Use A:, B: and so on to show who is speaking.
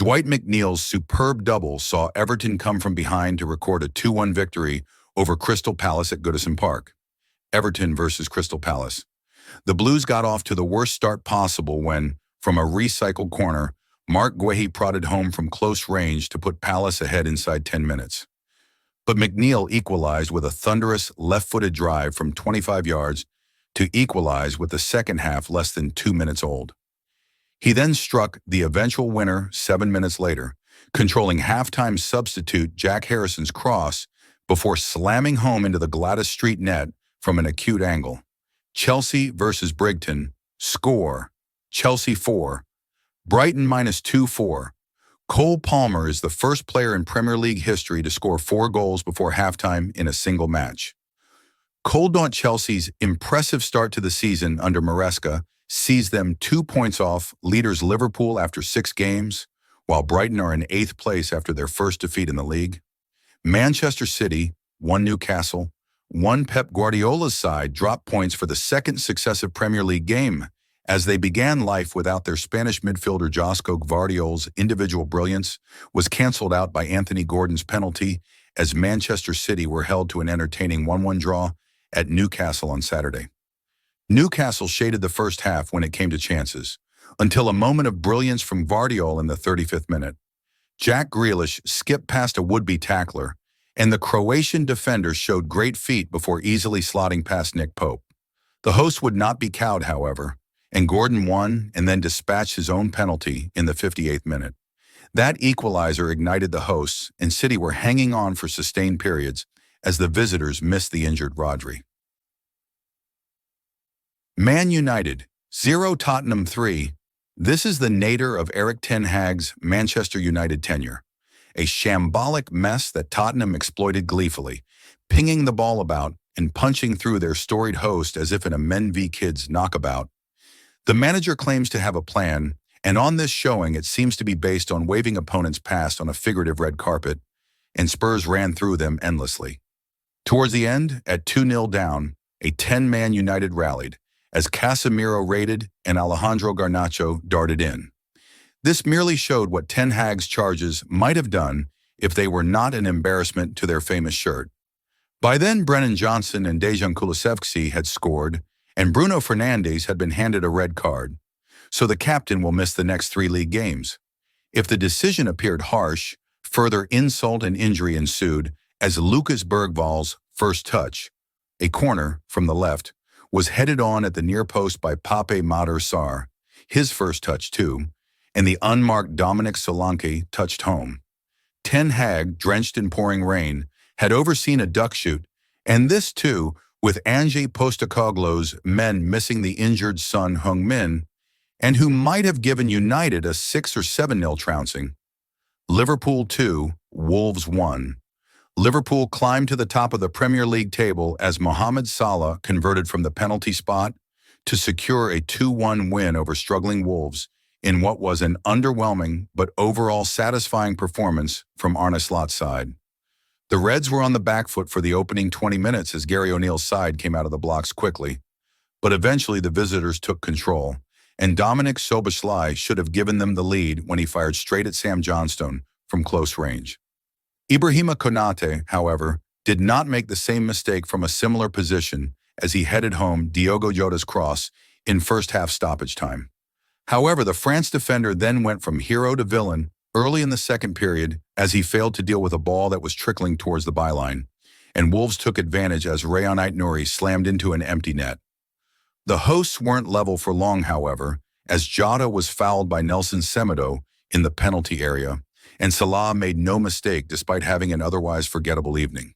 A: Dwight McNeil's superb double saw Everton come from behind to record a 2-1 victory over Crystal Palace at Goodison Park. Everton versus Crystal Palace. The Blues got off to the worst start possible when, from a recycled corner, Mark Guehi prodded home from close range to put Palace ahead inside 10 minutes. But McNeil equalized with a thunderous left-footed drive from 25 yards to equalize with the second half less than 2 minutes old. He then struck the eventual winner 7 minutes later, controlling halftime substitute Jack Harrison's cross before slamming home into the Gladys Street net from an acute angle. Chelsea versus Brighton. Score: Chelsea 4, Brighton -2-4. Cole Palmer is the first player in Premier League history to score 4 goals before halftime in a single match. Chelsea's impressive start to the season under Maresca sees them 2 points off leaders Liverpool after 6 games, while Brighton are in 8th place after their first defeat in the league. Manchester City, 1 Newcastle, 1 Pep Guardiola's side dropped points for the second successive Premier League game as they began life without their Spanish midfielder Josko Gvardiol's individual brilliance was cancelled out by Anthony Gordon's penalty as Manchester City were held to an entertaining 1-1 draw at Newcastle on Saturday. Newcastle shaded the first half when it came to chances, until a moment of brilliance from Gvardiol in the 35th minute. Jack Grealish skipped past a would-be tackler, and the Croatian defender showed great feet before easily slotting past Nick Pope. The hosts would not be cowed, however, and Gordon won and then dispatched his own penalty in the 58th minute. That equalizer ignited the hosts, and City were hanging on for sustained periods as the visitors missed the injured Rodri. Man United 0 Tottenham 3. This is the nadir of Erik ten Hag's Manchester United tenure. A shambolic mess that Tottenham exploited gleefully, pinging the ball about and punching through their storied host as if in a Men v Kids knockabout. The manager claims to have a plan, and on this showing it seems to be based on waving opponents past on a figurative red carpet, and Spurs ran through them endlessly. Towards the end, at 2-0 down, a 10-man United rallied, as Casemiro raided and Alejandro Garnacho darted in. This merely showed what Ten Hag's charges might have done if they were not an embarrassment to their famous shirt. By then, Brennan Johnson and Dejan Kulusevski had scored, and Bruno Fernandes had been handed a red card, so the captain will miss the next 3 league games. If the decision appeared harsh, further insult and injury ensued as Lucas Bergvall's first touch, a corner from the left, was headed on at the near post by Pape Matar Sarr, his first touch too, and the unmarked Dominic Solanke touched home. Ten Hag, drenched in pouring rain, had overseen a duck shoot, and this too, with Ange Postecoglou's men missing the injured Son Heung-min, and who might have given United a 6 or 7-0 trouncing. Liverpool 2, Wolves 1. Liverpool climbed to the top of the Premier League table as Mohamed Salah converted from the penalty spot to secure a 2-1 win over struggling Wolves in what was an underwhelming but overall satisfying performance from Arne Slot's side. The Reds were on the back foot for the opening 20 minutes as Gary O'Neill's side came out of the blocks quickly, but eventually the visitors took control, and Dominic Szoboszlai should have given them the lead when he fired straight at Sam Johnstone from close range. Ibrahima Konate, however, did not make the same mistake from a similar position as he headed home Diogo Jota's cross in first-half stoppage time. However, the France defender then went from hero to villain early in the second period as he failed to deal with a ball that was trickling towards the byline, and Wolves took advantage as Rayan Aït-Nouri slammed into an empty net. The hosts weren't level for long, however, as Jota was fouled by Nelson Semedo in the penalty area, and Salah made no mistake despite having an otherwise forgettable evening.